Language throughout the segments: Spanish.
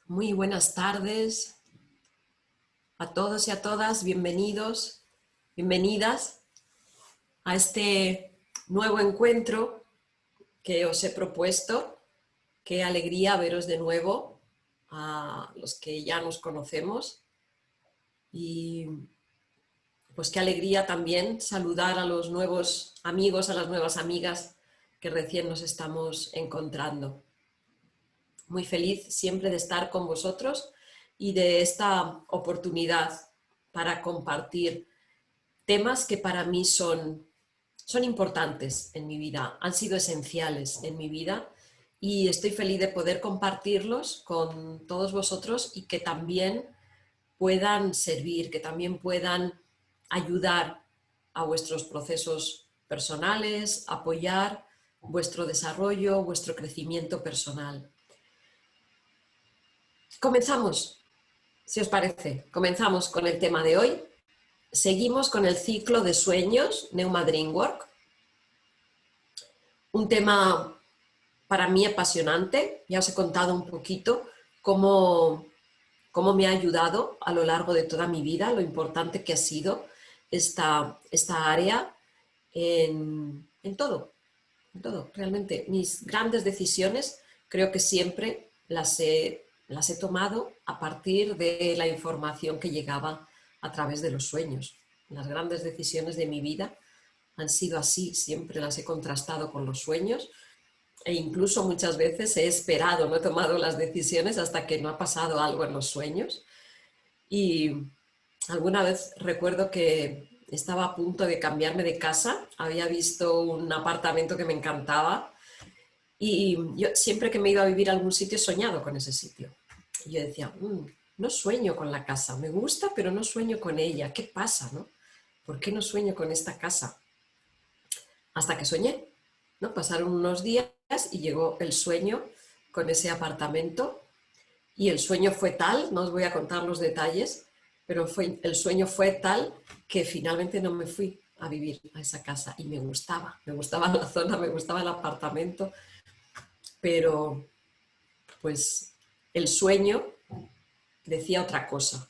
Muy buenas tardes a todos y a todas, bienvenidos, bienvenidas a este nuevo encuentro que os he propuesto. Qué alegría veros de nuevo a los que ya nos conocemos y pues qué alegría también saludar a los nuevos amigos, a las nuevas amigas que recién nos estamos encontrando. Muy feliz siempre de estar con vosotros y de esta oportunidad para compartir temas que para mí son importantes en mi vida, han sido esenciales en mi vida y estoy feliz de poder compartirlos con todos vosotros y que también puedan servir, que también puedan ayudar a vuestros procesos personales, apoyar vuestro desarrollo, vuestro crecimiento personal. Comenzamos, si os parece, comenzamos con el tema de hoy. Seguimos con el ciclo de sueños, Neuma Dreamwork, un tema para mí apasionante. Ya os he contado un poquito cómo me ha ayudado a lo largo de toda mi vida, lo importante que ha sido esta área en todo, en todo. Realmente mis grandes decisiones creo que siempre las he tomado a partir de la información que llegaba a través de los sueños. Las grandes decisiones de mi vida han sido así, siempre las he contrastado con los sueños e incluso muchas veces he esperado, no he tomado las decisiones hasta que no ha pasado algo en los sueños. Y alguna vez recuerdo que estaba a punto de cambiarme de casa, había visto un apartamento que me encantaba y yo siempre que me iba a vivir a algún sitio he soñado con ese sitio. Y yo decía, no sueño con la casa, me gusta pero no sueño con ella, ¿qué pasa, no? ¿Por qué no sueño con esta casa? Hasta que soñé, ¿no? Pasaron unos días y llegó el sueño con ese apartamento y el sueño fue tal, no os voy a contar los detalles, pero el sueño fue tal que finalmente no me fui a vivir a esa casa y me gustaba la zona, me gustaba el apartamento, pero pues el sueño decía otra cosa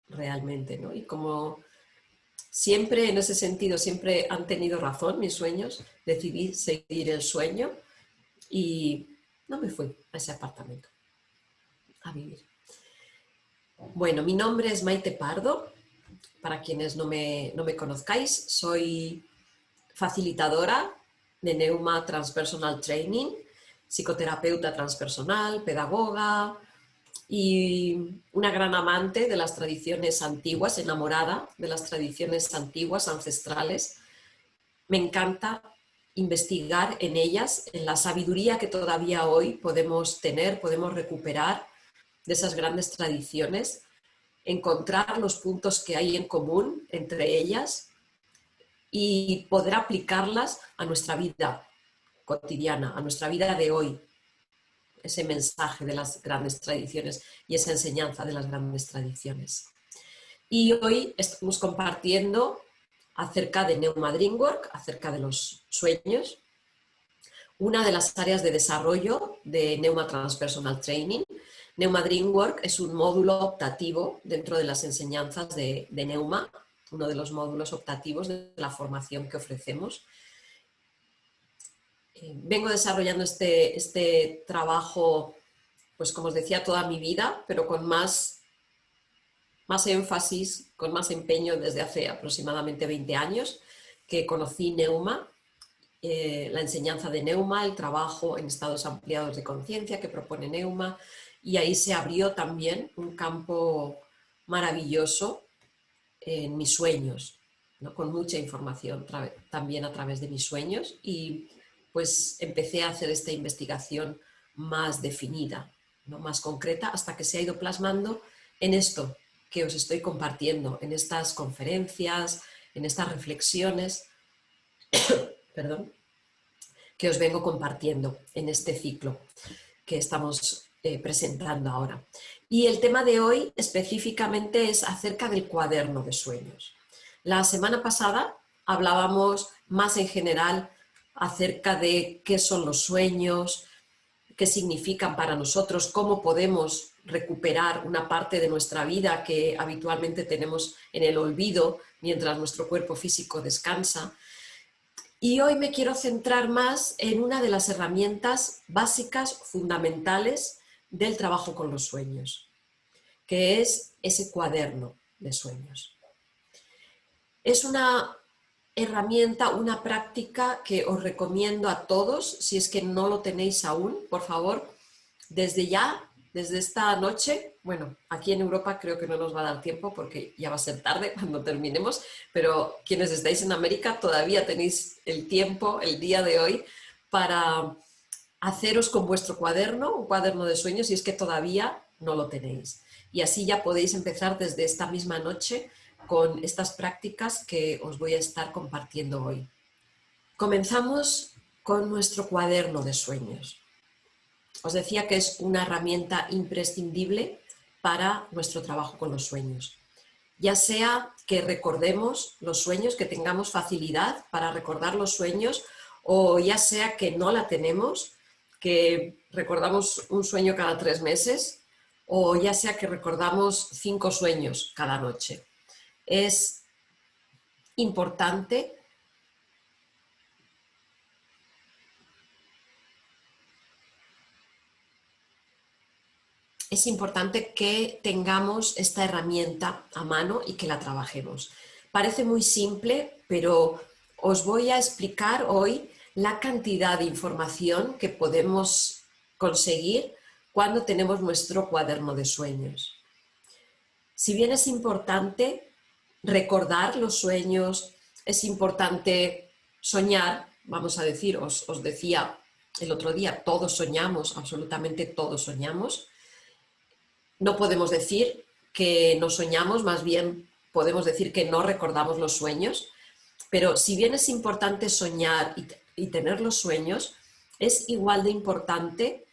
realmente, ¿no? Y como siempre en ese sentido, siempre han tenido razón mis sueños, decidí seguir el sueño y no me fui a ese apartamento a vivir. Bueno, mi nombre es Maite Pardo, para quienes no me conozcáis, soy facilitadora de Neuma Transpersonal Training, psicoterapeuta transpersonal, pedagoga y una gran amante de las tradiciones antiguas, enamorada de las tradiciones antiguas, ancestrales. Me encanta investigar en ellas, en la sabiduría que todavía hoy podemos tener, podemos recuperar de esas grandes tradiciones, encontrar los puntos que hay en común entre ellas y poder aplicarlas a nuestra vida cotidiana, a nuestra vida de hoy. Ese mensaje de las grandes tradiciones y esa enseñanza de las grandes tradiciones. Y hoy estamos compartiendo acerca de Neuma Dreamwork, acerca de los sueños, una de las áreas de desarrollo de Neuma Transpersonal Training. Neuma Dreamwork es un módulo optativo dentro de las enseñanzas de Neuma, uno de los módulos optativos de la formación que ofrecemos. Vengo desarrollando este trabajo, pues como os decía, toda mi vida, pero con más énfasis, con más empeño desde hace aproximadamente 20 años que conocí Neuma, la enseñanza de Neuma, el trabajo en estados ampliados de conciencia que propone Neuma, y ahí se abrió también un campo maravilloso en mis sueños, ¿no? Con mucha información también a través de mis sueños, y pues empecé a hacer esta investigación más definida, ¿no? Más concreta, hasta que se ha ido plasmando en esto que os estoy compartiendo, en estas conferencias, en estas reflexiones, perdón, que os vengo compartiendo en este ciclo que estamos presentando ahora. Y el tema de hoy específicamente es acerca del cuaderno de sueños. La semana pasada hablábamos más en general acerca de qué son los sueños, qué significan para nosotros, cómo podemos recuperar una parte de nuestra vida que habitualmente tenemos en el olvido mientras nuestro cuerpo físico descansa. Y hoy me quiero centrar más en una de las herramientas básicas, fundamentales del trabajo con los sueños, que es ese cuaderno de sueños. Es una herramienta, una práctica que os recomiendo a todos, si es que no lo tenéis aún, por favor, desde ya, desde esta noche, bueno, aquí en Europa creo que no nos va a dar tiempo porque ya va a ser tarde cuando terminemos, pero quienes estáis en América todavía tenéis el tiempo, el día de hoy, para haceros con vuestro cuaderno, un cuaderno de sueños, si es que todavía no lo tenéis. Y así ya podéis empezar desde esta misma noche con estas prácticas que os voy a estar compartiendo hoy. Comenzamos con nuestro cuaderno de sueños. Os decía que es una herramienta imprescindible para nuestro trabajo con los sueños. Ya sea que recordemos los sueños, que tengamos facilidad para recordar los sueños, o ya sea que no la tenemos, que recordamos un sueño cada 3 meses, o ya sea que recordamos 5 sueños cada noche. Es importante que tengamos esta herramienta a mano y que la trabajemos. Parece muy simple, pero os voy a explicar hoy la cantidad de información que podemos conseguir cuando tenemos nuestro cuaderno de sueños. Si bien es importante recordar los sueños, es importante soñar, vamos a decir, os decía el otro día, todos soñamos, absolutamente todos soñamos. No podemos decir que no soñamos, más bien podemos decir que no recordamos los sueños, pero si bien es importante soñar y tener los sueños, es igual de importante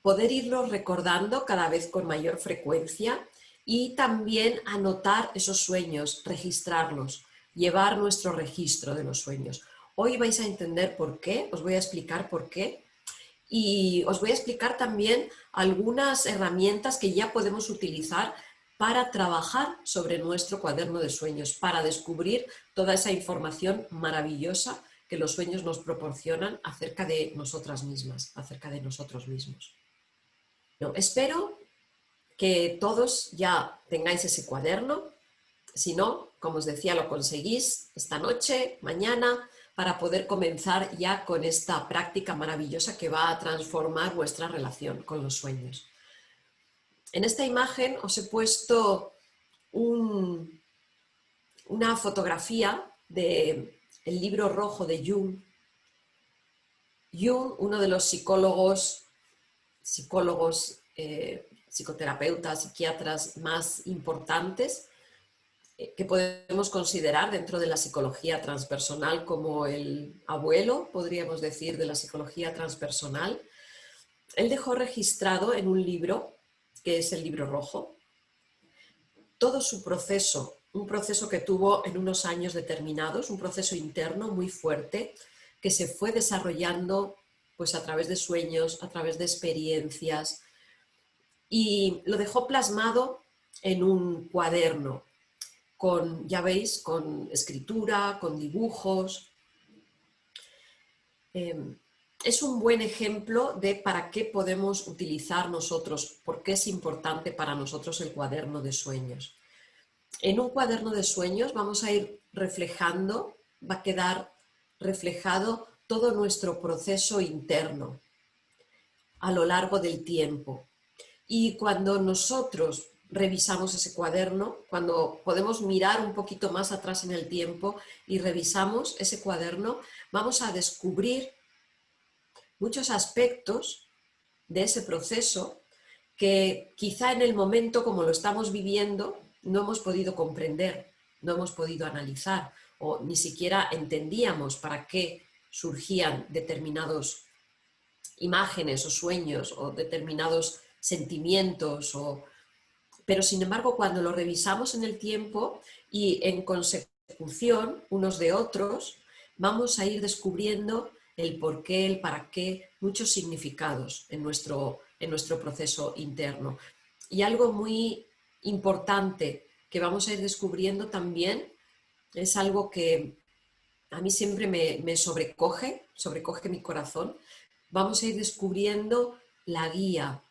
poder irlos recordando cada vez con mayor frecuencia y también anotar esos sueños, registrarlos, llevar nuestro registro de los sueños. Hoy vais a entender por qué, os voy a explicar por qué. Y os voy a explicar también algunas herramientas que ya podemos utilizar para trabajar sobre nuestro cuaderno de sueños, para descubrir toda esa información maravillosa que los sueños nos proporcionan acerca de nosotras mismas, acerca de nosotros mismos. Espero que todos ya tengáis ese cuaderno. Si no, como os decía, lo conseguís esta noche, mañana, para poder comenzar ya con esta práctica maravillosa que va a transformar vuestra relación con los sueños. En esta imagen os he puesto una fotografía del libro rojo de Jung. Jung, uno de los psicólogos, psicoterapeutas, psiquiatras más importantes, que podemos considerar dentro de la psicología transpersonal como el abuelo, podríamos decir, de la psicología transpersonal. Él dejó registrado en un libro, que es el libro rojo, todo su proceso, un proceso que tuvo en unos años determinados, un proceso interno muy fuerte, que se fue desarrollando pues, a través de sueños, a través de experiencias, y lo dejó plasmado en un cuaderno, con, ya veis, con escritura, con dibujos. Es un buen ejemplo de para qué podemos utilizar nosotros, por qué es importante para nosotros el cuaderno de sueños. En un cuaderno de sueños vamos a ir reflejando, va a quedar reflejado todo nuestro proceso interno a lo largo del tiempo. Y cuando nosotros revisamos ese cuaderno, cuando podemos mirar un poquito más atrás en el tiempo y revisamos ese cuaderno, vamos a descubrir muchos aspectos de ese proceso que quizá en el momento como lo estamos viviendo no hemos podido comprender, no hemos podido analizar o ni siquiera entendíamos para qué surgían determinadas imágenes o sueños o determinados sentimientos, pero sin embargo cuando lo revisamos en el tiempo y en consecución unos de otros, vamos a ir descubriendo el por qué, el para qué, muchos significados en nuestro proceso interno. Y algo muy importante que vamos a ir descubriendo también es algo que a mí siempre me sobrecoge mi corazón. Vamos a ir descubriendo la guía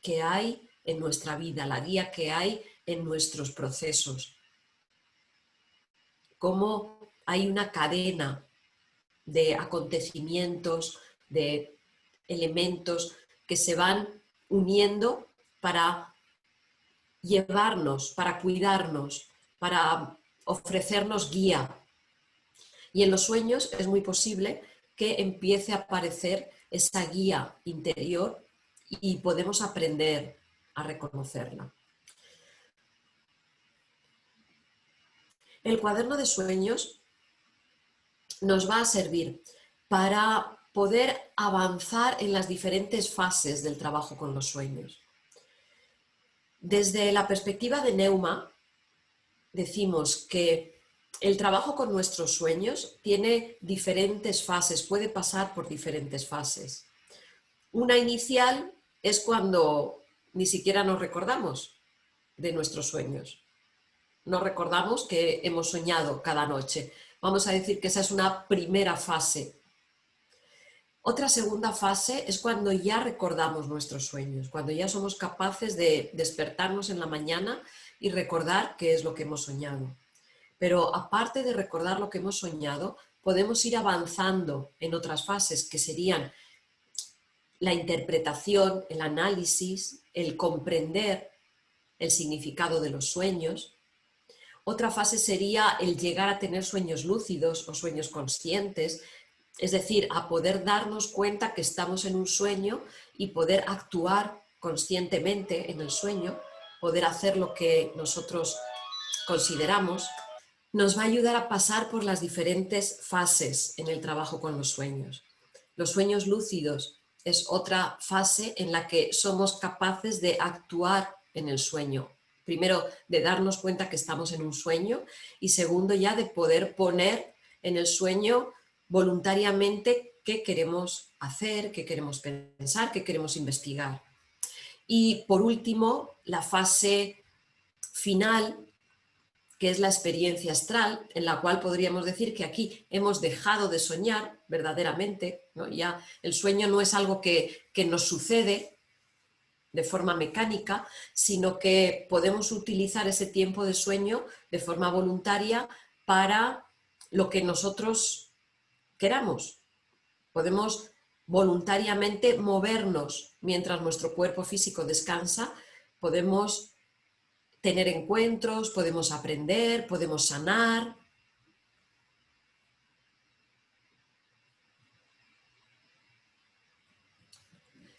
que hay en nuestra vida, la guía que hay en nuestros procesos. Cómo hay una cadena de acontecimientos, de elementos que se van uniendo para llevarnos, para cuidarnos, para ofrecernos guía. Y en los sueños es muy posible que empiece a aparecer esa guía interior y podemos aprender a reconocerla. El cuaderno de sueños nos va a servir para poder avanzar en las diferentes fases del trabajo con los sueños. Desde la perspectiva de Neuma, decimos que el trabajo con nuestros sueños tiene diferentes fases, puede pasar por diferentes fases. Una inicial es cuando ni siquiera nos recordamos de nuestros sueños. No recordamos que hemos soñado cada noche. Vamos a decir que esa es una primera fase. Otra segunda fase es cuando ya recordamos nuestros sueños, cuando ya somos capaces de despertarnos en la mañana y recordar qué es lo que hemos soñado. Pero aparte de recordar lo que hemos soñado, podemos ir avanzando en otras fases que serían la interpretación, el análisis, el comprender el significado de los sueños. Otra fase sería el llegar a tener sueños lúcidos o sueños conscientes, es decir, a poder darnos cuenta que estamos en un sueño y poder actuar conscientemente en el sueño, poder hacer lo que nosotros consideramos. Nos va a ayudar a pasar por las diferentes fases en el trabajo con los sueños. Los sueños lúcidos es otra fase en la que somos capaces de actuar en el sueño. Primero, de darnos cuenta que estamos en un sueño y segundo, ya de poder poner en el sueño voluntariamente qué queremos hacer, qué queremos pensar, qué queremos investigar. Y por último, la fase final, que es la experiencia astral, en la cual podríamos decir que aquí hemos dejado de soñar verdaderamente, ¿no? Ya el sueño no es algo que nos sucede de forma mecánica, sino que podemos utilizar ese tiempo de sueño de forma voluntaria para lo que nosotros queramos. Podemos voluntariamente movernos mientras nuestro cuerpo físico descansa, podemos tener encuentros, podemos aprender, podemos sanar.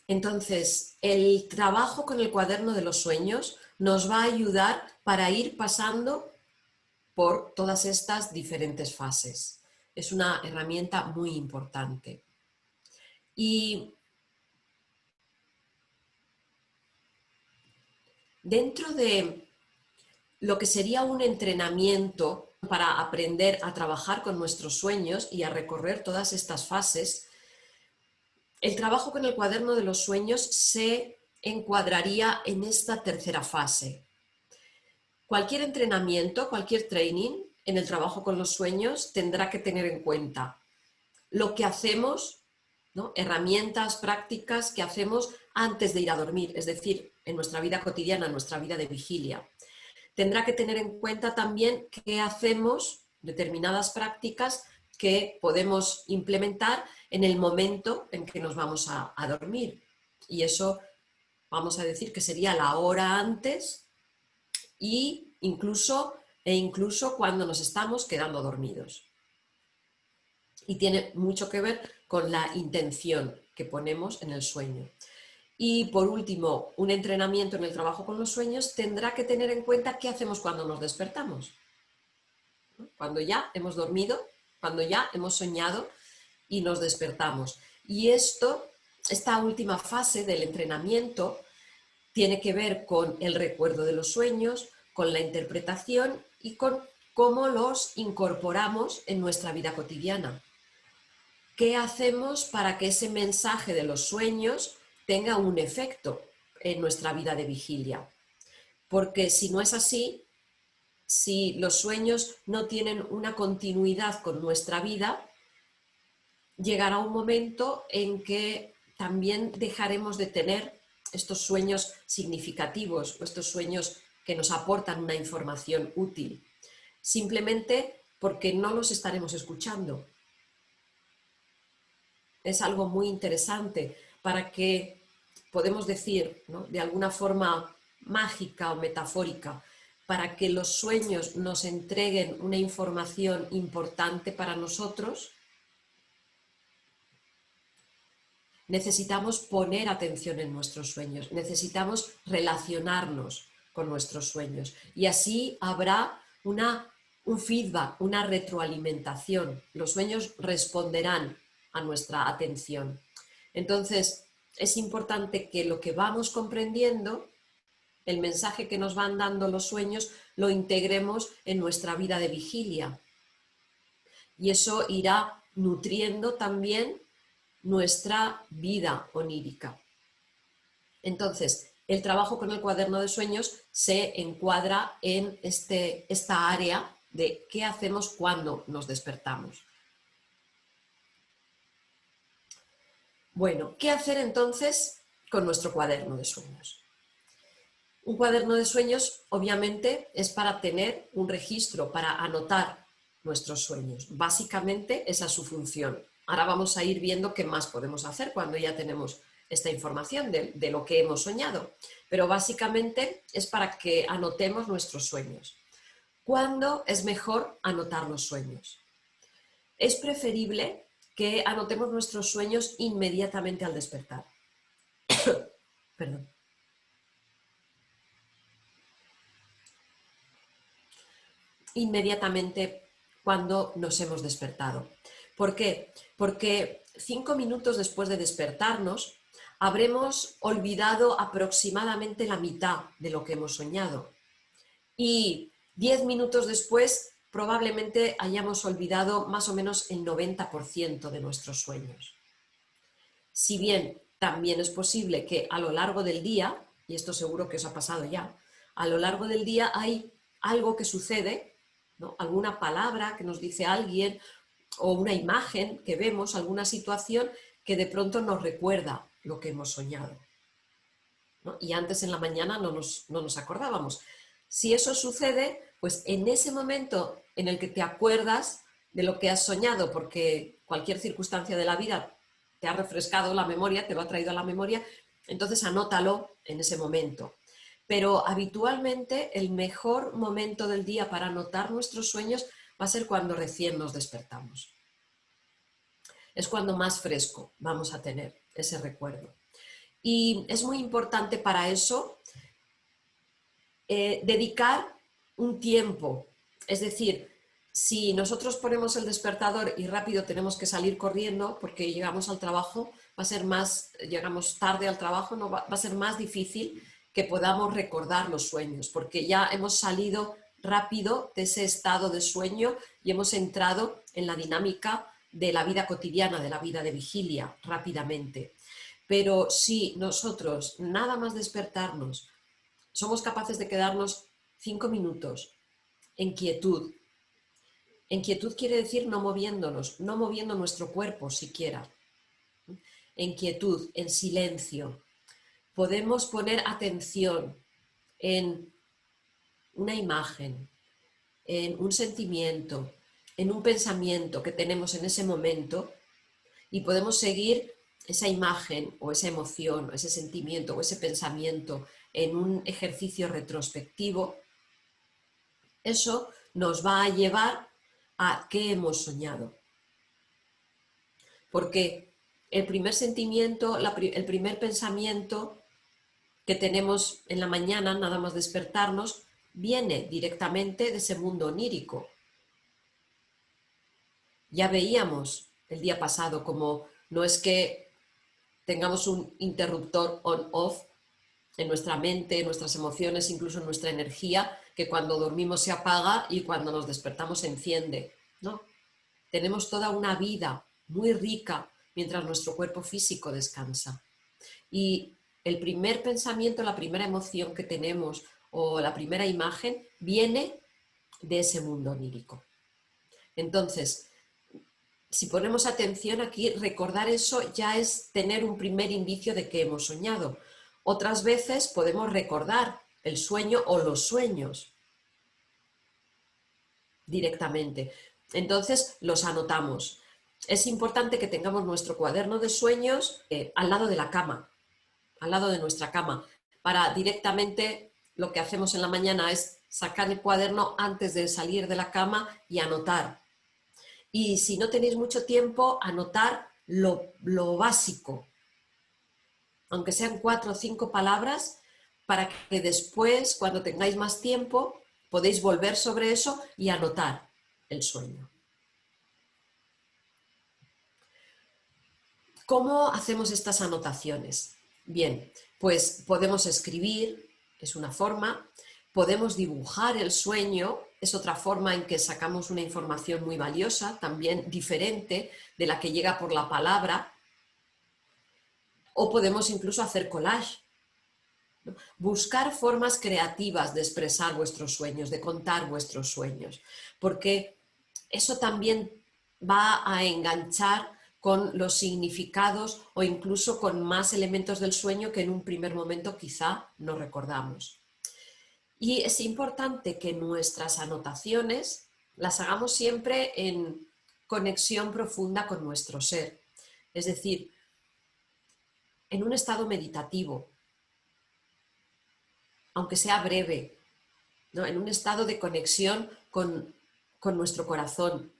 Entonces, el trabajo con el cuaderno de los sueños nos va a ayudar para ir pasando por todas estas diferentes fases. Es una herramienta muy importante. Y dentro de lo que sería un entrenamiento para aprender a trabajar con nuestros sueños y a recorrer todas estas fases, el trabajo con el cuaderno de los sueños se encuadraría en esta tercera fase. Cualquier entrenamiento, cualquier training en el trabajo con los sueños tendrá que tener en cuenta lo que hacemos, ¿no? Herramientas, prácticas que hacemos antes de ir a dormir, es decir, en nuestra vida cotidiana, en nuestra vida de vigilia. Tendrá que tener en cuenta también qué hacemos, determinadas prácticas que podemos implementar en el momento en que nos vamos a dormir. Y eso vamos a decir que sería la hora antes e incluso cuando nos estamos quedando dormidos. Y tiene mucho que ver con la intención que ponemos en el sueño. Y por último, un entrenamiento en el trabajo con los sueños tendrá que tener en cuenta qué hacemos cuando nos despertamos. Cuando ya hemos dormido, cuando ya hemos soñado y nos despertamos. Y esta última fase del entrenamiento tiene que ver con el recuerdo de los sueños, con la interpretación y con cómo los incorporamos en nuestra vida cotidiana. ¿qué hacemos para que ese mensaje de los sueños tenga un efecto en nuestra vida de vigilia? Porque si no es así, si los sueños no tienen una continuidad con nuestra vida, llegará un momento en que también dejaremos de tener estos sueños significativos o estos sueños que nos aportan una información útil, simplemente porque no los estaremos escuchando. Es algo muy interesante para que, podemos decir, ¿no?, de alguna forma mágica o metafórica, para que los sueños nos entreguen una información importante para nosotros, necesitamos poner atención en nuestros sueños, necesitamos relacionarnos con nuestros sueños y así habrá un feedback, una retroalimentación. Los sueños responderán a nuestra atención. Entonces, es importante que lo que vamos comprendiendo, el mensaje que nos van dando los sueños, lo integremos en nuestra vida de vigilia. Y eso irá nutriendo también nuestra vida onírica. Entonces, el trabajo con el cuaderno de sueños se encuadra en esta área de qué hacemos cuando nos despertamos. Bueno, ¿qué hacer entonces con nuestro cuaderno de sueños? Un cuaderno de sueños, obviamente, es para tener un registro, para anotar nuestros sueños. Básicamente, esa es su función. Ahora vamos a ir viendo qué más podemos hacer cuando ya tenemos esta información de lo que hemos soñado. Pero básicamente es para que anotemos nuestros sueños. ¿Cuándo es mejor anotar los sueños? Es preferible que anotemos nuestros sueños inmediatamente al despertar. Perdón. Inmediatamente cuando nos hemos despertado. ¿Por qué? Porque 5 minutos después de despertarnos habremos olvidado aproximadamente la mitad de lo que hemos soñado y 10 minutos después probablemente hayamos olvidado más o menos el 90% de nuestros sueños. Si bien también es posible que a lo largo del día, y esto seguro que os ha pasado ya, a lo largo del día hay algo que sucede, ¿no?, alguna palabra que nos dice alguien o una imagen que vemos, alguna situación que de pronto nos recuerda lo que hemos soñado, ¿no? Y antes en la mañana no nos acordábamos. Si eso sucede, pues en ese momento en el que te acuerdas de lo que has soñado, porque cualquier circunstancia de la vida te ha refrescado la memoria, te lo ha traído a la memoria, entonces anótalo en ese momento. Pero habitualmente el mejor momento del día para anotar nuestros sueños va a ser cuando recién nos despertamos. Es cuando más fresco vamos a tener ese recuerdo. Y es muy importante para eso dedicar un tiempo. Es decir, si nosotros ponemos el despertador y rápido tenemos que salir corriendo porque llegamos al trabajo, llegamos tarde al trabajo, no va a ser más difícil que podamos recordar los sueños, porque ya hemos salido rápido de ese estado de sueño y hemos entrado en la dinámica de la vida cotidiana, de la vida de vigilia, rápidamente. Pero si nosotros, nada más despertarnos, somos capaces de quedarnos 5 minutos en quietud. En quietud quiere decir no moviéndonos, no moviendo nuestro cuerpo siquiera. En quietud, en silencio. Podemos poner atención en una imagen, en un sentimiento, en un pensamiento que tenemos en ese momento y podemos seguir esa imagen o esa emoción o ese sentimiento o ese pensamiento en un ejercicio retrospectivo. Eso nos va a llevar a qué hemos soñado. Porque el primer sentimiento, el primer pensamiento que tenemos en la mañana, nada más despertarnos, viene directamente de ese mundo onírico. Ya veíamos el día pasado como no es que tengamos un interruptor on-off en nuestra mente, en nuestras emociones, incluso en nuestra energía, que cuando dormimos se apaga y cuando nos despertamos se enciende, ¿no? Tenemos toda una vida muy rica mientras nuestro cuerpo físico descansa. Y el primer pensamiento, la primera emoción que tenemos o la primera imagen viene de ese mundo onírico. Entonces, si ponemos atención aquí, recordar eso ya es tener un primer indicio de que hemos soñado. Otras veces podemos recordar el sueño o los sueños directamente. Entonces los anotamos. Es importante que tengamos nuestro cuaderno de sueños al lado de la cama, al lado de nuestra cama, para directamente lo que hacemos en la mañana es sacar el cuaderno antes de salir de la cama y anotar. Y si no tenéis mucho tiempo, anotar lo básico, aunque sean 4 o 5 palabras, para que después, cuando tengáis más tiempo, podéis volver sobre eso y anotar el sueño. ¿Cómo hacemos estas anotaciones? Bien, pues podemos escribir, es una forma, podemos dibujar el sueño, es otra forma en que sacamos una información muy valiosa, también diferente de la que llega por la palabra, o podemos incluso hacer collage. Buscar formas creativas de expresar vuestros sueños, de contar vuestros sueños, porque eso también va a enganchar con los significados o incluso con más elementos del sueño que en un primer momento quizá no recordamos. Y es importante que nuestras anotaciones las hagamos siempre en conexión profunda con nuestro ser, es decir, en un estado meditativo, aunque sea breve, ¿no? En un estado de conexión con nuestro corazón,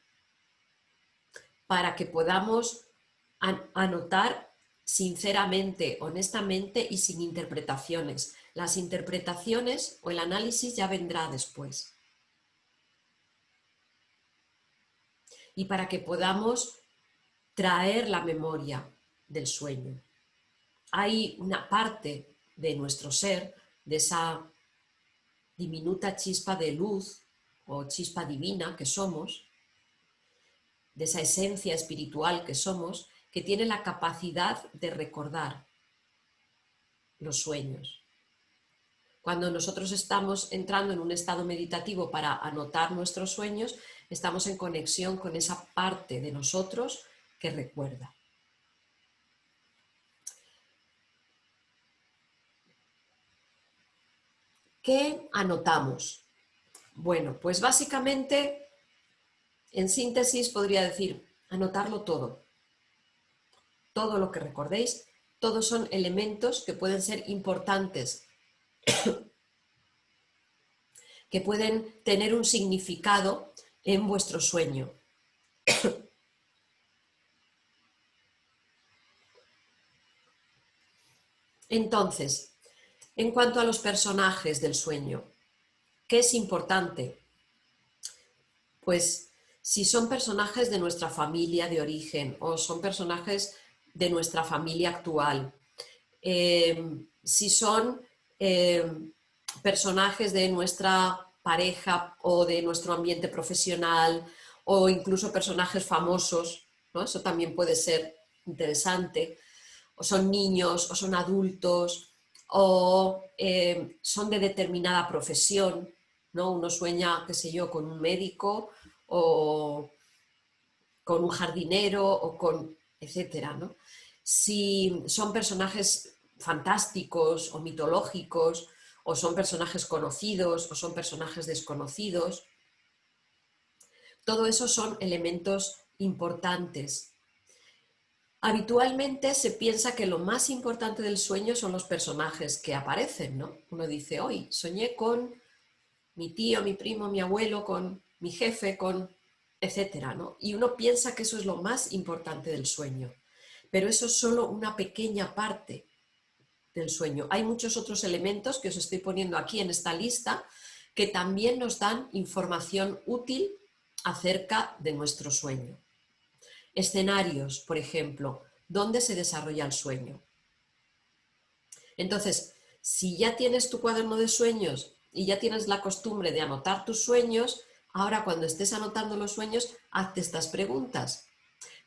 para que podamos anotar sinceramente, honestamente y sin interpretaciones. Las interpretaciones o el análisis ya vendrá después. Y para que podamos traer la memoria del sueño. Hay una parte de nuestro ser, de esa diminuta chispa de luz o chispa divina que somos, de esa esencia espiritual que somos, que tiene la capacidad de recordar los sueños. Cuando nosotros estamos entrando en un estado meditativo para anotar nuestros sueños, estamos en conexión con esa parte de nosotros que recuerda. ¿Qué anotamos? Bueno, pues básicamente, en síntesis, podría decir, anotarlo todo. Todo lo que recordéis, todos son elementos que pueden ser importantes, que pueden tener un significado en vuestro sueño. Entonces, en cuanto a los personajes del sueño, ¿qué es importante? Pues si son personajes de nuestra familia de origen o son personajes de nuestra familia actual, si son personajes de nuestra pareja o de nuestro ambiente profesional o incluso personajes famosos, ¿no? Eso también puede ser interesante, o son niños o son adultos o son de determinada profesión, ¿no? Uno sueña, qué sé yo, con un médico o con un jardinero o con etcétera, ¿no? Si son personajes fantásticos o mitológicos o son personajes conocidos o son personajes desconocidos, todo eso son elementos importantes. Habitualmente se piensa que lo más importante del sueño son los personajes que aparecen, ¿no? Uno dice, hoy soñé con mi tío, mi primo, mi abuelo, con mi jefe, con etcétera, ¿no? Y uno piensa que eso es lo más importante del sueño, pero eso es solo una pequeña parte del sueño. Hay muchos otros elementos que os estoy poniendo aquí en esta lista que también nos dan información útil acerca de nuestro sueño. Escenarios, por ejemplo, ¿dónde se desarrolla el sueño? Entonces, si ya tienes tu cuaderno de sueños y ya tienes la costumbre de anotar tus sueños, ahora cuando estés anotando los sueños, hazte estas preguntas.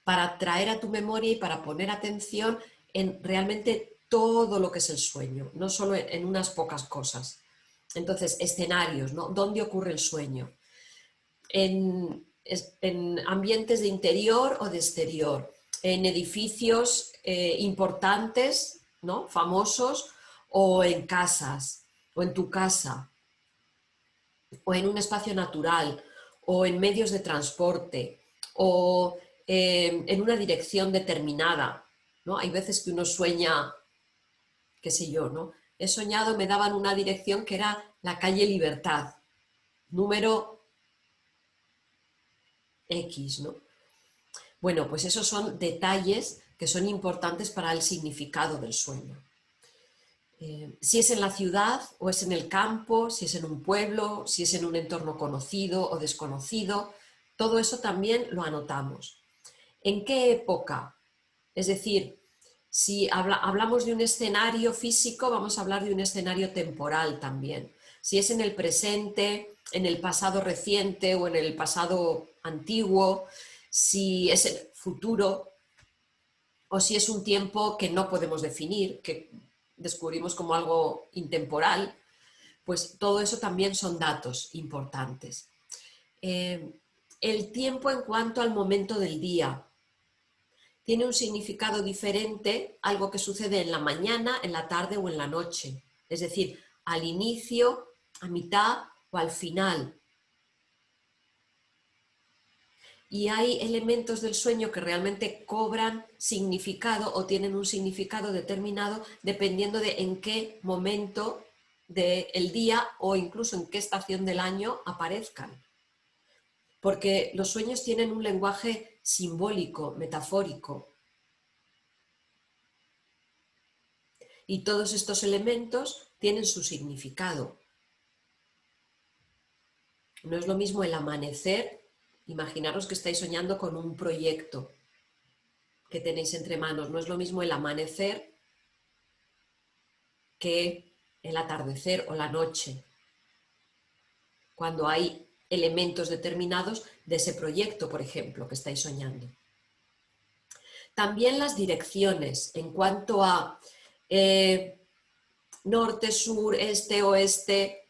para traer a tu memoria y para poner atención en realmente todo lo que es el sueño, no solo en unas pocas cosas. Entonces, escenarios, ¿no? ¿Dónde ocurre el sueño? En ambientes de interior o de exterior, en edificios importantes, ¿no? Famosos, o en casas, o en tu casa, o en un espacio natural, o en medios de transporte, o en una dirección determinada, ¿no? Hay veces que uno sueña, qué sé yo, ¿no? He soñado, me daban una dirección que era la calle Libertad, número X, ¿no? Bueno, pues esos son detalles que son importantes para el significado del sueño. Si es en la ciudad o es en el campo, si es en un pueblo, si es en un entorno conocido o desconocido, todo eso también lo anotamos. ¿En qué época? Es decir, si hablamos de un escenario físico, vamos a hablar de un escenario temporal también. Si es en el presente, en el pasado reciente o en el pasado antiguo, si es el futuro o si es un tiempo que no podemos definir, que descubrimos como algo intemporal, pues todo eso también son datos importantes. El tiempo en cuanto al momento del día tiene un significado diferente, algo que sucede en la mañana, en la tarde o en la noche, es decir, al inicio, a mitad o al final. Y hay elementos del sueño que realmente cobran significado o tienen un significado determinado dependiendo de en qué momento del día o incluso en qué estación del año aparezcan. Porque los sueños tienen un lenguaje simbólico, metafórico. Y todos estos elementos tienen su significado. No es lo mismo el amanecer, imaginaros que estáis soñando con un proyecto que tenéis entre manos, no es lo mismo el amanecer que el atardecer o la noche, cuando hay elementos determinados de ese proyecto, por ejemplo, que estáis soñando. También las direcciones en cuanto a norte, sur, este, oeste,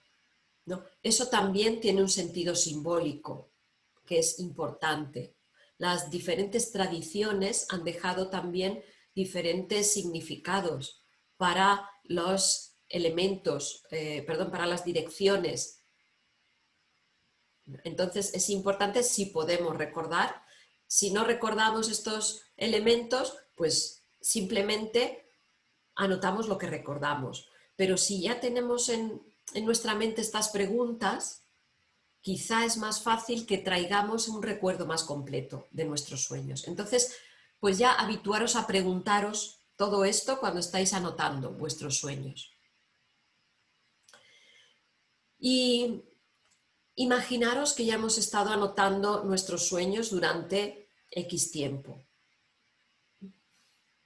¿no? Eso también tiene un sentido simbólico que es importante. Las diferentes tradiciones han dejado también diferentes significados para los elementos, para las direcciones. Entonces es importante si podemos recordar. Si no recordamos estos elementos, pues simplemente anotamos lo que recordamos. Pero si ya tenemos en nuestra mente estas preguntas, quizá es más fácil que traigamos un recuerdo más completo de nuestros sueños. Entonces, pues ya habituaros a preguntaros todo esto cuando estáis anotando vuestros sueños. Y imaginaros que ya hemos estado anotando nuestros sueños durante X tiempo.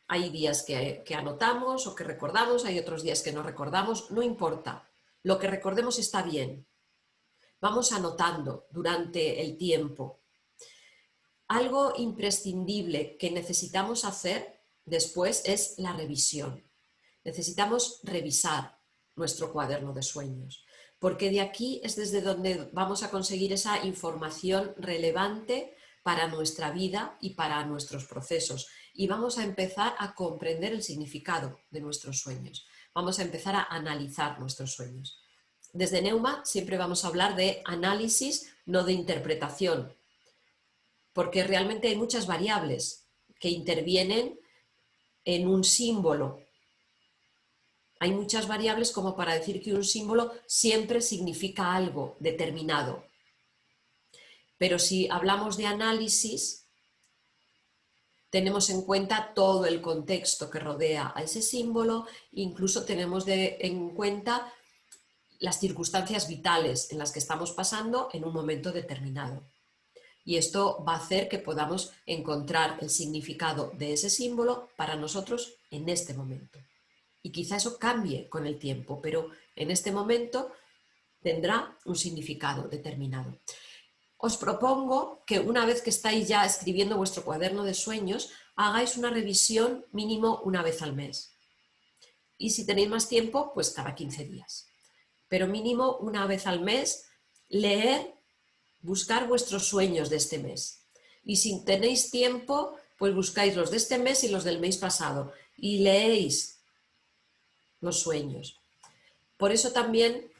Hay días que anotamos o que recordamos, hay otros días que no recordamos, no importa. Lo que recordemos está bien. Vamos anotando durante el tiempo. Algo imprescindible que necesitamos hacer después es la revisión. Necesitamos revisar nuestro cuaderno de sueños, porque de aquí es desde donde vamos a conseguir esa información relevante para nuestra vida y para nuestros procesos. Y vamos a empezar a comprender el significado de nuestros sueños. Vamos a empezar a analizar nuestros sueños. Desde Neuma siempre vamos a hablar de análisis, no de interpretación, porque realmente hay muchas variables que intervienen en un símbolo. Hay muchas variables como para decir que un símbolo siempre significa algo determinado. Pero si hablamos de análisis, tenemos en cuenta todo el contexto que rodea a ese símbolo, incluso tenemos en cuenta las circunstancias vitales en las que estamos pasando en un momento determinado. Y esto va a hacer que podamos encontrar el significado de ese símbolo para nosotros en este momento. Y quizá eso cambie con el tiempo, pero en este momento tendrá un significado determinado. os propongo que una vez que estáis ya escribiendo vuestro cuaderno de sueños, hagáis una revisión mínimo una vez al mes. Y si tenéis más tiempo, pues cada 15 días. Pero mínimo una vez al mes, leer, buscar vuestros sueños de este mes. Y si tenéis tiempo, pues buscáis los de este mes y los del mes pasado y leéis los sueños. Por eso también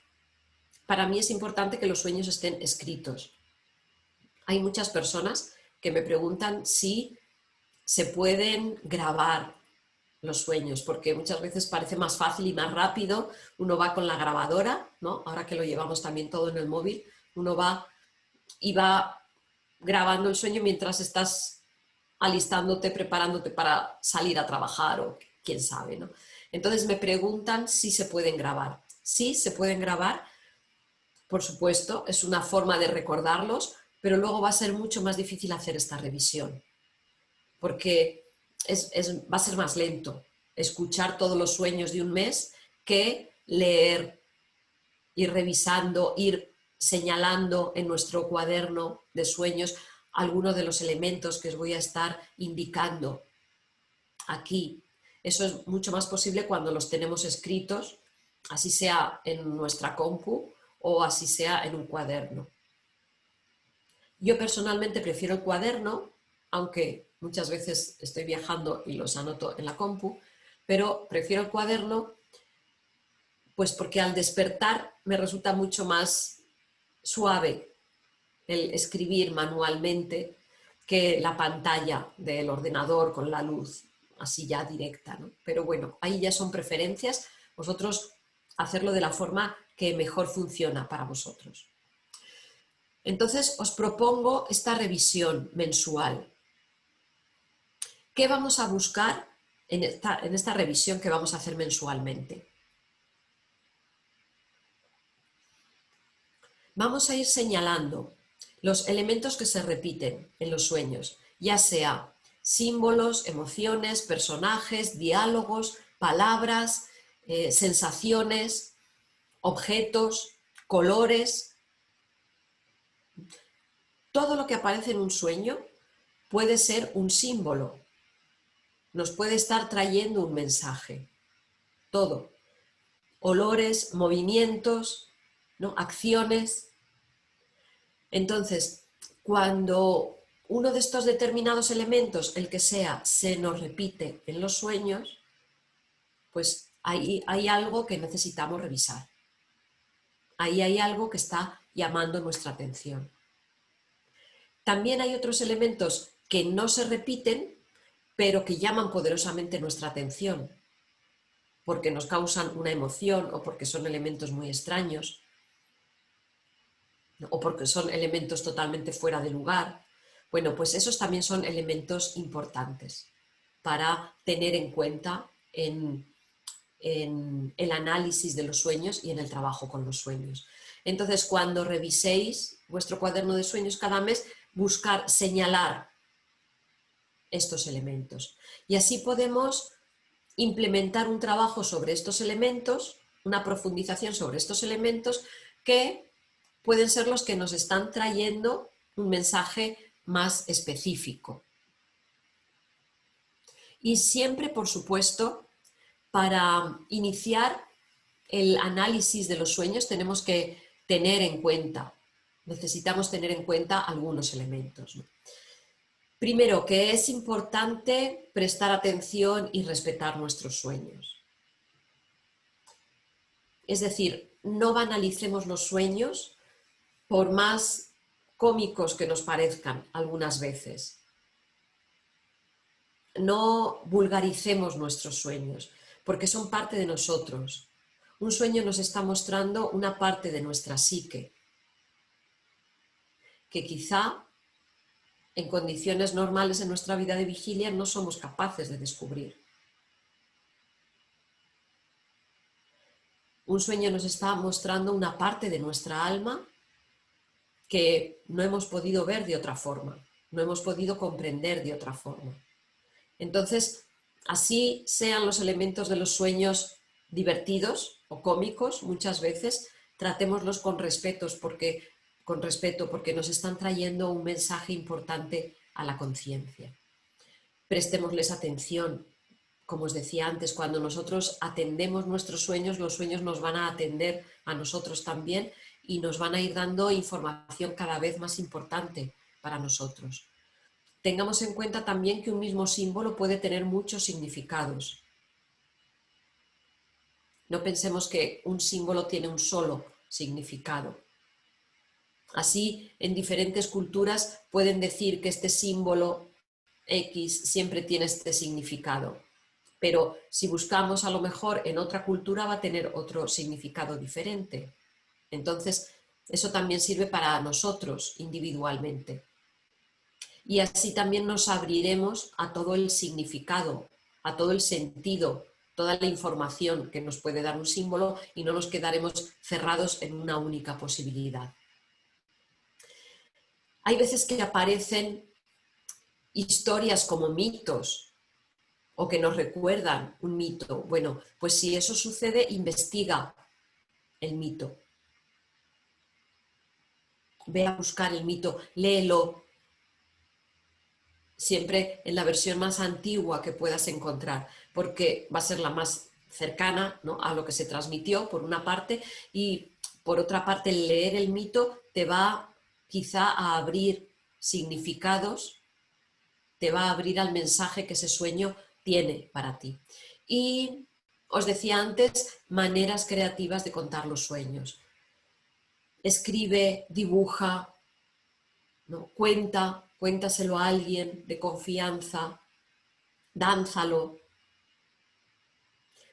para mí es importante que los sueños estén escritos. Hay muchas personas que me preguntan si se pueden grabar los sueños, porque muchas veces parece más fácil y más rápido. Uno va con la grabadora, ¿no? Ahora que lo llevamos también todo en el móvil, uno va y va grabando el sueño mientras estás alistándote, preparándote para salir a trabajar o quién sabe, ¿no? Entonces me preguntan si se pueden grabar. Sí, se pueden grabar, por supuesto, es una forma de recordarlos, pero luego va a ser mucho más difícil hacer esta revisión, porque va a ser más lento escuchar todos los sueños de un mes que leer, ir revisando, ir señalando en nuestro cuaderno de sueños algunos de los elementos que os voy a estar indicando aquí. Eso es mucho más posible cuando los tenemos escritos, así sea en nuestra compu o así sea en un cuaderno. Yo personalmente prefiero el cuaderno, aunque muchas veces estoy viajando y los anoto en la compu, pero prefiero el cuaderno pues porque al despertar me resulta mucho más suave el escribir manualmente que la pantalla del ordenador con la luz así ya directa, ¿no? Pero bueno, ahí ya son preferencias, vosotros hacerlo de la forma que mejor funciona para vosotros. Entonces os propongo esta revisión mensual. ¿Qué vamos a buscar en esta revisión que vamos a hacer mensualmente? Vamos a ir señalando los elementos que se repiten en los sueños, ya sea símbolos, emociones, personajes, diálogos, palabras, sensaciones, objetos, colores. Todo lo que aparece en un sueño puede ser un símbolo, nos puede estar trayendo un mensaje, todo. Olores, movimientos, ¿no? Acciones. Entonces, cuando uno de estos determinados elementos, el que sea, se nos repite en los sueños, pues ahí hay algo que necesitamos revisar. Ahí hay algo que está llamando nuestra atención. También hay otros elementos que no se repiten, pero que llaman poderosamente nuestra atención, porque nos causan una emoción o porque son elementos muy extraños, o porque son elementos totalmente fuera de lugar. Bueno, pues esos también son elementos importantes para tener en cuenta en el análisis de los sueños y en el trabajo con los sueños. Entonces, cuando reviséis vuestro cuaderno de sueños cada mes, buscar señalar estos elementos. Y así podemos implementar un trabajo sobre estos elementos, una profundización sobre estos elementos que pueden ser los que nos están trayendo un mensaje más específico. Y siempre, por supuesto, para iniciar el análisis de los sueños tenemos que tener en cuenta, necesitamos tener en cuenta algunos elementos, ¿no? Primero, que es importante prestar atención y respetar nuestros sueños. Es decir, no banalicemos los sueños por más cómicos que nos parezcan algunas veces. No vulgaricemos nuestros sueños, porque son parte de nosotros. Un sueño nos está mostrando una parte de nuestra psique, que quizá en condiciones normales en nuestra vida de vigilia no somos capaces de descubrir. Un sueño nos está mostrando una parte de nuestra alma que no hemos podido ver de otra forma, no hemos podido comprender de otra forma. Entonces, así sean los elementos de los sueños divertidos o cómicos, muchas veces tratémoslos con respeto, porque con respeto, porque nos están trayendo un mensaje importante a la conciencia. Prestémosles atención. Como os decía antes, cuando nosotros atendemos nuestros sueños, los sueños nos van a atender a nosotros también y nos van a ir dando información cada vez más importante para nosotros. Tengamos en cuenta también que un mismo símbolo puede tener muchos significados. No pensemos que un símbolo tiene un solo significado. Así, en diferentes culturas pueden decir que este símbolo X siempre tiene este significado, pero si buscamos a lo mejor en otra cultura va a tener otro significado diferente. Entonces, eso también sirve para nosotros individualmente. Y así también nos abriremos a todo el significado, a todo el sentido, toda la información que nos puede dar un símbolo y no nos quedaremos cerrados en una única posibilidad. Hay veces que aparecen historias como mitos o que nos recuerdan un mito. Bueno, pues si eso sucede, investiga el mito. Ve a buscar el mito, léelo, siempre en la versión más antigua que puedas encontrar, porque va a ser la más cercana, ¿no?, a lo que se transmitió, por una parte, y por otra parte, leer el mito te va quizá a abrir significados, te va a abrir al mensaje que ese sueño tiene para ti. Y os decía antes, maneras creativas de contar los sueños. Escribe, dibuja, ¿no?, cuéntaselo a alguien de confianza, dánzalo,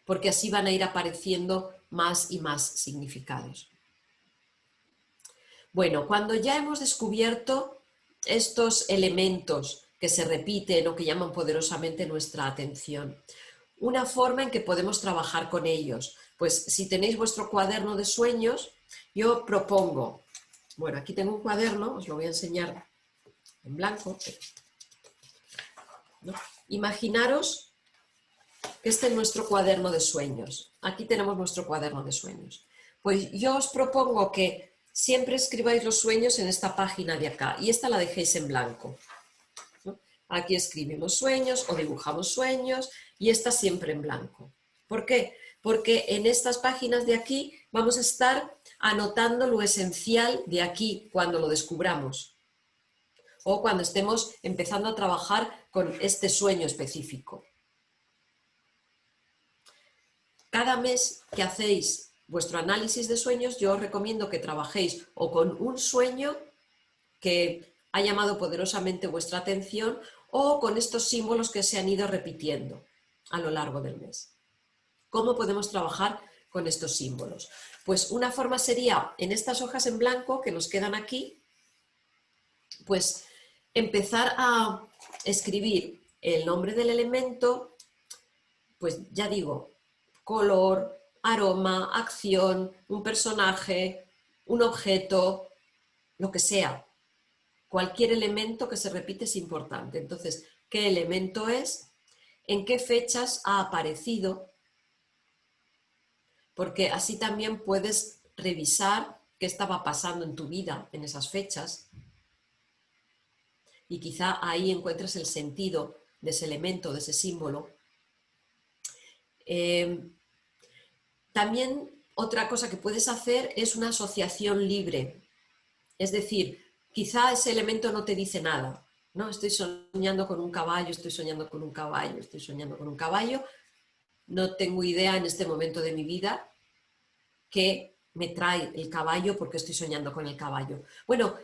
porque así van a ir apareciendo más y más significados. Bueno, cuando ya hemos descubierto estos elementos que se repiten o que llaman poderosamente nuestra atención, una forma en que podemos trabajar con ellos, pues si tenéis vuestro cuaderno de sueños, yo propongo, bueno, aquí tengo un cuaderno, os lo voy a enseñar en blanco, ¿no? Imaginaros que este es nuestro cuaderno de sueños. Aquí tenemos nuestro cuaderno de sueños. Pues yo os propongo que siempre escribáis los sueños en esta página de acá y esta la dejéis en blanco, ¿no? Aquí escribimos sueños o dibujamos sueños y esta siempre en blanco. ¿Por qué? Porque en estas páginas de aquí vamos a estar anotando lo esencial de aquí cuando lo descubramos o cuando estemos empezando a trabajar con este sueño específico. Cada mes que hacéis vuestro análisis de sueños, yo os recomiendo que trabajéis o con un sueño que ha llamado poderosamente vuestra atención o con estos símbolos que se han ido repitiendo a lo largo del mes. ¿Cómo podemos trabajar con estos símbolos? Pues una forma sería, en estas hojas en blanco que nos quedan aquí, pues empezar a escribir el nombre del elemento, pues ya digo, color, aroma, acción, un personaje, un objeto, lo que sea. Cualquier elemento que se repite es importante. Entonces, ¿qué elemento es? ¿En qué fechas ha aparecido? Porque así también puedes revisar qué estaba pasando en tu vida en esas fechas y quizá ahí encuentres el sentido de ese elemento, de ese símbolo. También otra cosa que puedes hacer es una asociación libre. Es decir, quizá ese elemento no te dice nada, ¿no? Estoy soñando con un caballo, estoy soñando con un caballo, estoy soñando con un caballo. No tengo idea en este momento de mi vida qué me trae el caballo porque estoy soñando con el caballo. Bueno,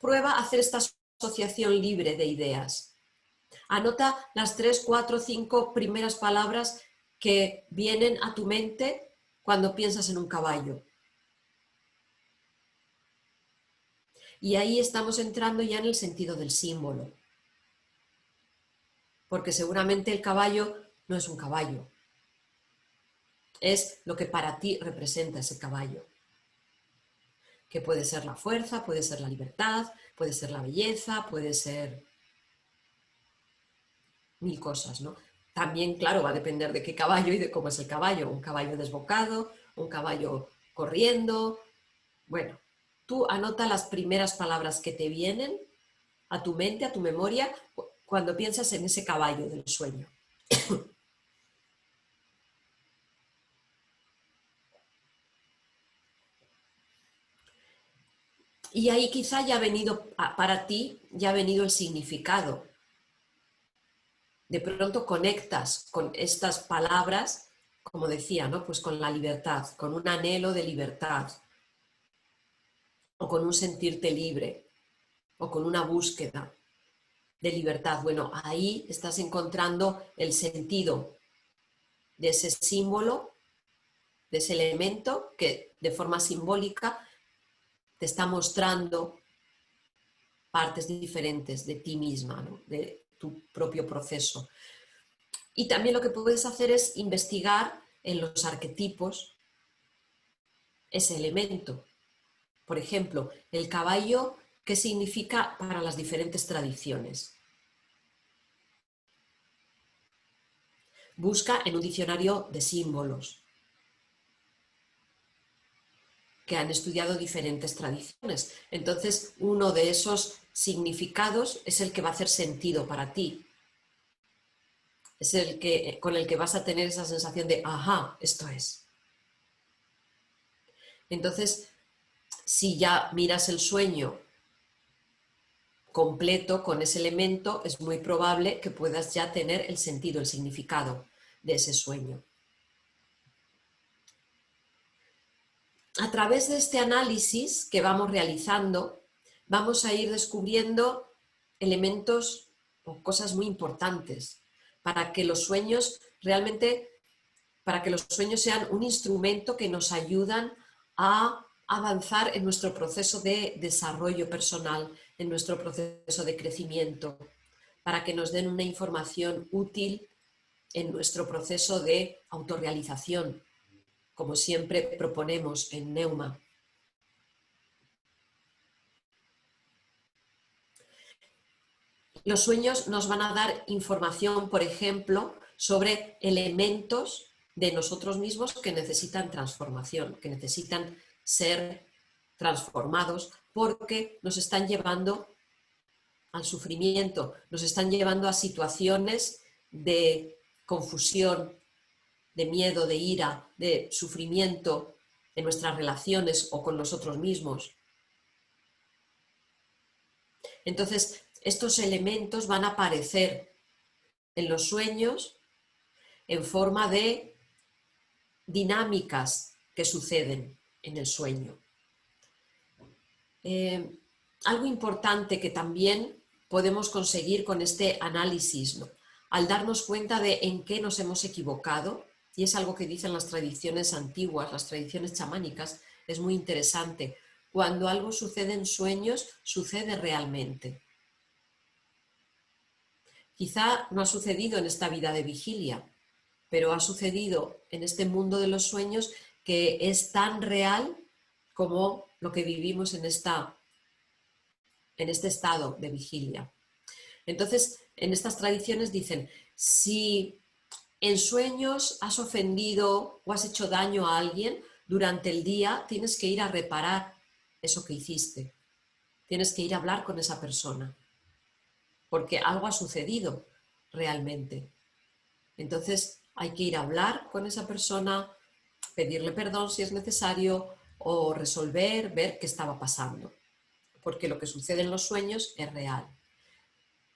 prueba a hacer esta asociación libre de ideas. Anota las 3, 4, 5 primeras palabras que vienen a tu mente cuando piensas en un caballo. Y ahí estamos entrando ya en el sentido del símbolo. Porque seguramente el caballo no es un caballo. Es lo que para ti representa ese caballo. Que puede ser la fuerza, puede ser la libertad, puede ser la belleza, puede ser mil cosas, ¿no? También, claro, va a depender de qué caballo y de cómo es el caballo. Un caballo desbocado, un caballo corriendo, bueno. Tú anota las primeras palabras que te vienen a tu mente, a tu memoria, cuando piensas en ese caballo del sueño. Y ahí quizá ya ha venido, para ti, ya ha venido el significado. De pronto conectas con estas palabras, como decía, ¿no? Pues con la libertad, con un anhelo de libertad, o con un sentirte libre, o con una búsqueda de libertad. Bueno, ahí estás encontrando el sentido de ese símbolo, de ese elemento que de forma simbólica te está mostrando partes diferentes de ti misma, ¿no? De tu propio proceso. Y también lo que puedes hacer es investigar en los arquetipos ese elemento. Por ejemplo, el caballo, ¿qué significa para las diferentes tradiciones? Busca en un diccionario de símbolos que han estudiado diferentes tradiciones. Entonces, uno de esos significados es el que va a hacer sentido para ti. Es el que, con el que vas a tener esa sensación de, ajá, esto es. Entonces, si ya miras el sueño completo con ese elemento, es muy probable que puedas ya tener el sentido, el significado de ese sueño. A través de este análisis que vamos realizando, vamos a ir descubriendo elementos o cosas muy importantes para que los sueños realmente, para que los sueños sean un instrumento que nos ayudan a avanzar en nuestro proceso de desarrollo personal, en nuestro proceso de crecimiento, para que nos den una información útil en nuestro proceso de autorrealización, como siempre proponemos en Neuma. Los sueños nos van a dar información, por ejemplo, sobre elementos de nosotros mismos que necesitan transformación, que necesitan ser transformados porque nos están llevando al sufrimiento, nos están llevando a situaciones de confusión, de miedo, de ira, de sufrimiento en nuestras relaciones o con nosotros mismos. Entonces, estos elementos van a aparecer en los sueños en forma de dinámicas que suceden en el sueño. Algo importante que también podemos conseguir con este análisis, ¿no? Al darnos cuenta de en qué nos hemos equivocado, y es algo que dicen las tradiciones antiguas, las tradiciones chamánicas, es muy interesante. Cuando algo sucede en sueños, sucede realmente. Quizá no ha sucedido en esta vida de vigilia, pero ha sucedido en este mundo de los sueños que es tan real como lo que vivimos en este estado de vigilia. Entonces, en estas tradiciones dicen, si en sueños has ofendido o has hecho daño a alguien, durante el día tienes que ir a reparar eso que hiciste. Tienes que ir a hablar con esa persona, porque algo ha sucedido realmente. Entonces, hay que ir a hablar con esa persona, pedirle perdón si es necesario o resolver, ver qué estaba pasando, porque lo que sucede en los sueños es real.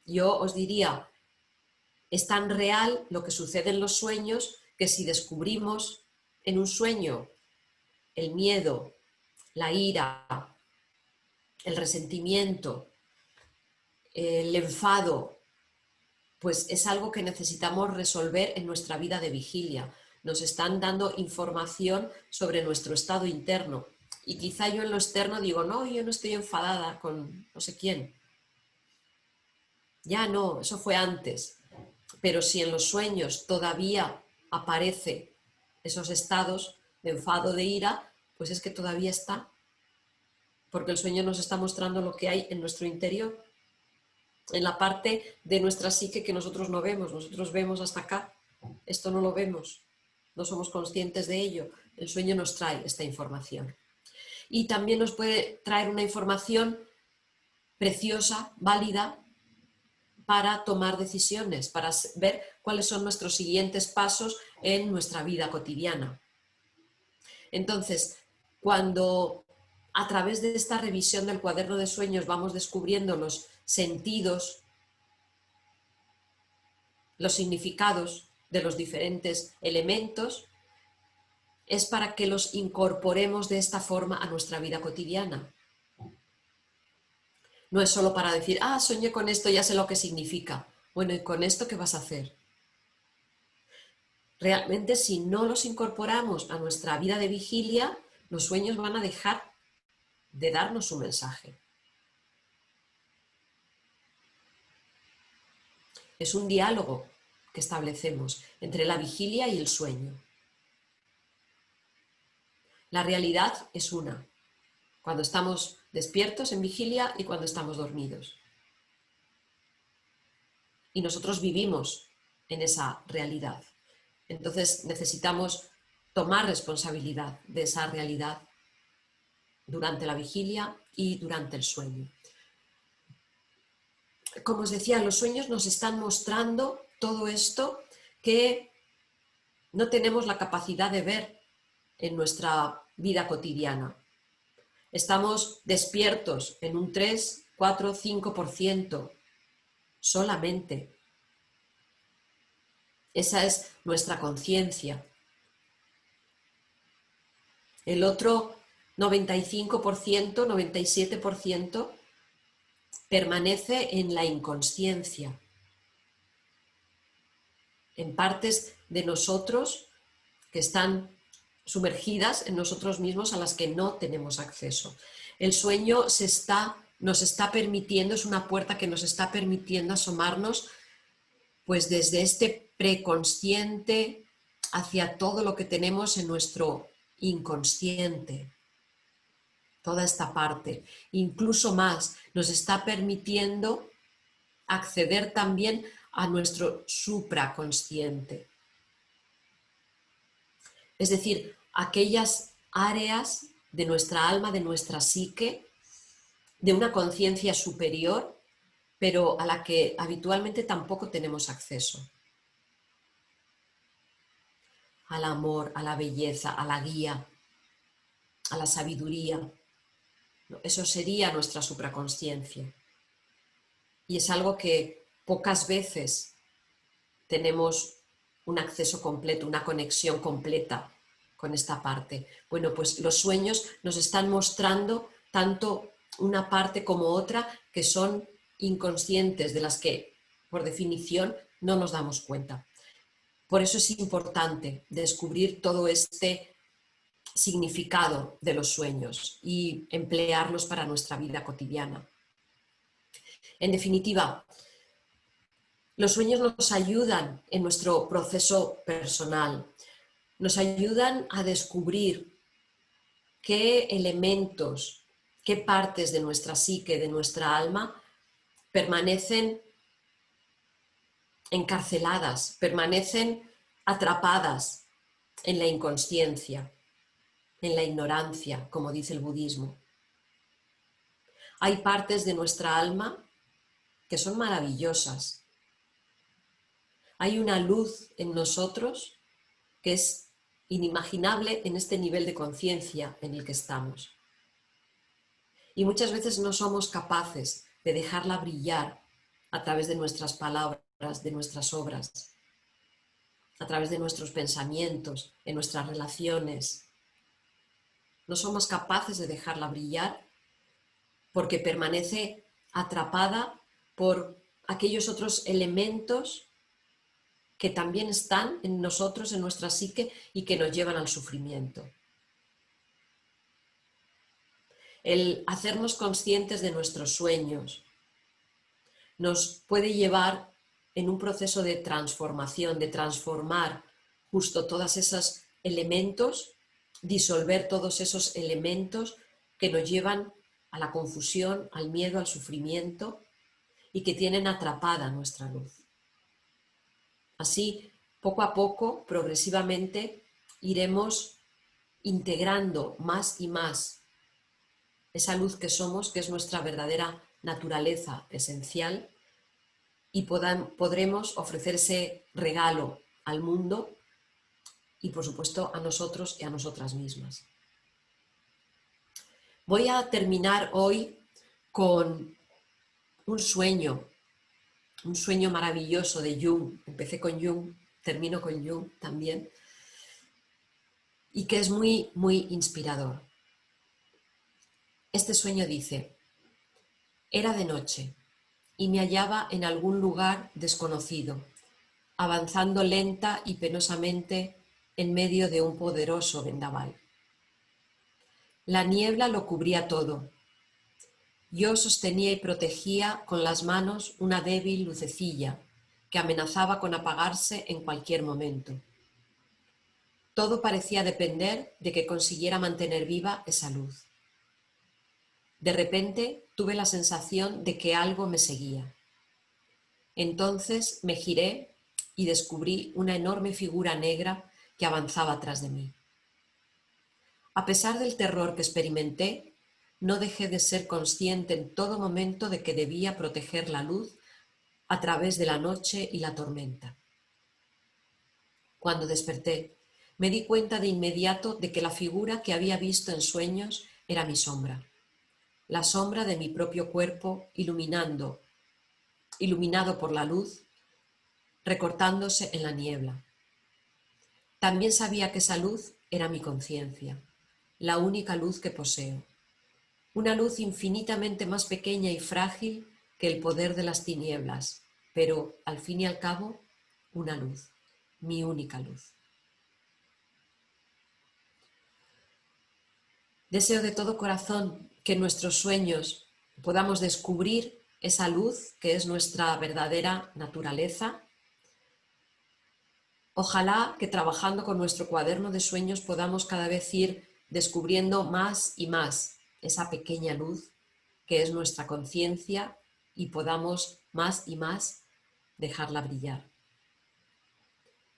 Yo os diría, es tan real lo que sucede en los sueños que si descubrimos en un sueño el miedo, la ira, el resentimiento, el enfado, pues es algo que necesitamos resolver en nuestra vida de vigilia. Nos están dando información sobre nuestro estado interno. Y quizá yo en lo externo digo, no, yo no estoy enfadada con no sé quién. Ya no, eso fue antes. Pero si en los sueños todavía aparece esos estados de enfado, de ira, pues es que todavía está. Porque el sueño nos está mostrando lo que hay en nuestro interior, en la parte de nuestra psique que nosotros no vemos. Nosotros vemos hasta acá, esto no lo vemos, no somos conscientes de ello. El sueño nos trae esta información. y también nos puede traer una información preciosa, válida, para tomar decisiones, para ver cuáles son nuestros siguientes pasos en nuestra vida cotidiana. Entonces, cuando a través de esta revisión del cuaderno de sueños vamos descubriendo los sentidos, los significados de los diferentes elementos, es para que los incorporemos de esta forma a nuestra vida cotidiana. No es solo para decir, ah, soñé con esto, ya sé lo que significa. Bueno, ¿y con esto qué vas a hacer? Realmente, si no los incorporamos a nuestra vida de vigilia, los sueños van a dejar de darnos un mensaje. Es un diálogo que establecemos entre la vigilia y el sueño. La realidad es una, cuando estamos despiertos en vigilia y cuando estamos dormidos. Y nosotros vivimos en esa realidad. Entonces necesitamos tomar responsabilidad de esa realidad durante la vigilia y durante el sueño. Como os decía, los sueños nos están mostrando todo esto que no tenemos la capacidad de ver en nuestra vida cotidiana. Estamos despiertos en un 3, 4, 5% solamente. Esa es nuestra conciencia. El otro 95%, 97% permanece en la inconsciencia, en partes de nosotros que están sumergidas en nosotros mismos a las que no tenemos acceso. El sueño nos está permitiendo, es una puerta que nos está permitiendo asomarnos pues desde este preconsciente hacia todo lo que tenemos en nuestro inconsciente. Toda esta parte, incluso más, nos está permitiendo acceder también a nuestro supraconsciente. Es decir, aquellas áreas de nuestra alma, de nuestra psique, de una conciencia superior, pero a la que habitualmente tampoco tenemos acceso. Al amor, a la belleza, a la guía, a la sabiduría. Eso sería nuestra supraconsciencia. Y es algo que pocas veces tenemos un acceso completo, una conexión completa con esta parte. Bueno, pues los sueños nos están mostrando tanto una parte como otra que son inconscientes, de las que, por definición, no nos damos cuenta. Por eso es importante descubrir todo este significado de los sueños y emplearlos para nuestra vida cotidiana. En definitiva, los sueños nos ayudan en nuestro proceso personal, nos ayudan a descubrir qué elementos, qué partes de nuestra psique, de nuestra alma, permanecen encarceladas, permanecen atrapadas en la inconsciencia, en la ignorancia, como dice el budismo. Hay partes de nuestra alma que son maravillosas. Hay una luz en nosotros que es inimaginable en este nivel de conciencia en el que estamos. Y muchas veces no somos capaces de dejarla brillar a través de nuestras palabras, de nuestras obras, a través de nuestros pensamientos, en nuestras relaciones. No somos capaces de dejarla brillar porque permanece atrapada por aquellos otros elementos que también están en nosotros, en nuestra psique, y que nos llevan al sufrimiento. El hacernos conscientes de nuestros sueños nos puede llevar en un proceso de transformación, de transformar justo todos esos elementos, disolver todos esos elementos que nos llevan a la confusión, al miedo, al sufrimiento y que tienen atrapada nuestra luz. Así, poco a poco, progresivamente, iremos integrando más y más esa luz que somos, que es nuestra verdadera naturaleza esencial, y podremos ofrecer ese regalo al mundo y, por supuesto, a nosotros y a nosotras mismas. Voy a terminar hoy con un sueño maravilloso de Jung. Empecé con Jung, termino con Jung también, y que es muy, muy inspirador. Este sueño dice: era de noche y me hallaba en algún lugar desconocido, avanzando lenta y penosamente en medio de un poderoso vendaval. La niebla lo cubría todo. Yo sostenía y protegía con las manos una débil lucecilla que amenazaba con apagarse en cualquier momento. Todo parecía depender de que consiguiera mantener viva esa luz. De repente tuve la sensación de que algo me seguía. Entonces me giré y descubrí una enorme figura negra que avanzaba tras de mí. A pesar del terror que experimenté, no dejé de ser consciente en todo momento de que debía proteger la luz a través de la noche y la tormenta. Cuando desperté, me di cuenta de inmediato de que la figura que había visto en sueños era mi sombra, la sombra de mi propio cuerpo iluminado por la luz, recortándose en la niebla. También sabía que esa luz era mi conciencia, la única luz que poseo, una luz infinitamente más pequeña y frágil que el poder de las tinieblas, pero al fin y al cabo, una luz, mi única luz. Deseo de todo corazón que en nuestros sueños podamos descubrir esa luz que es nuestra verdadera naturaleza. Ojalá que trabajando con nuestro cuaderno de sueños podamos cada vez ir descubriendo más y más esa pequeña luz que es nuestra conciencia y podamos más y más dejarla brillar.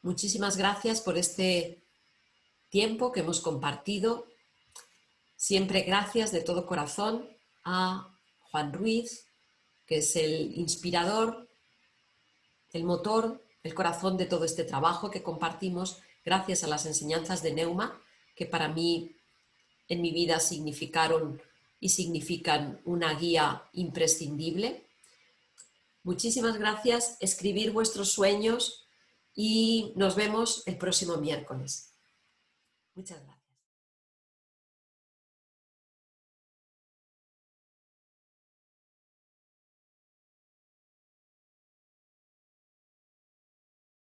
Muchísimas gracias por este tiempo que hemos compartido. Siempre gracias de todo corazón a Juan Ruiz, que es el inspirador, el motor, el corazón de todo este trabajo que compartimos, gracias a las enseñanzas de Neuma, que para mí en mi vida significaron y significan una guía imprescindible. Muchísimas gracias, escribir vuestros sueños y nos vemos el próximo miércoles. Muchas gracias.